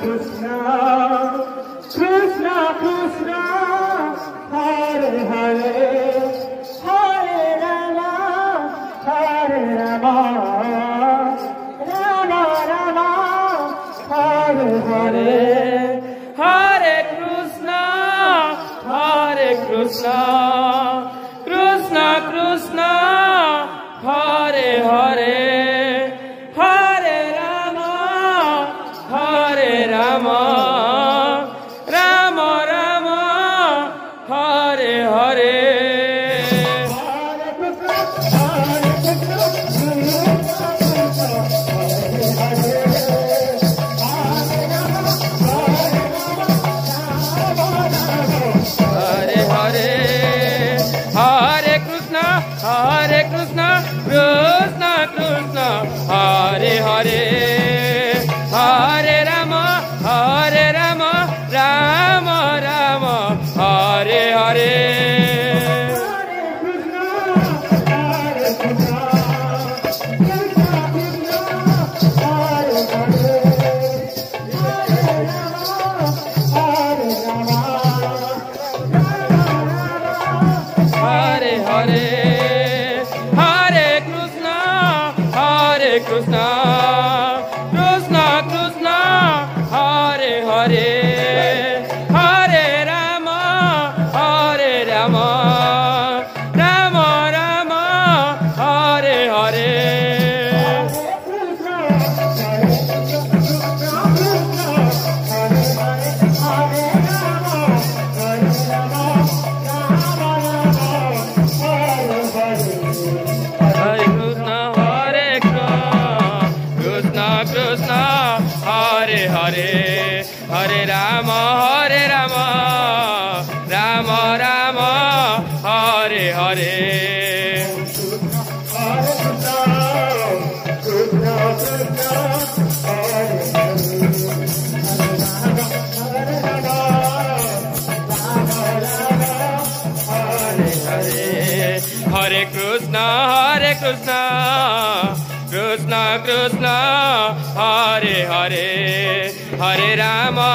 Krishna, Krishna Krishna, Hare Hare, Hare Rama, Hare Rama, Rama Rama, Hare Hare, Hare Krishna, Krishna Krishna, Hare Hare, Hare Rama, Hare Rama, Rama Rama, Hare Hare. Hare Krishna, Krishna Krishna, Hare Hare, Hare Rama, Rama Rama, Hare Hare. Hare Hare, Hare Krishna, Krishna Krishna, Hare Hare, Hare Rama, Rama Rama, Hare Hare. Hare Hare, Hare Rama, Rama Rama, Hare Hare. Hare Krishna, Krishna Krishna, Hare Hare, Hare Rama,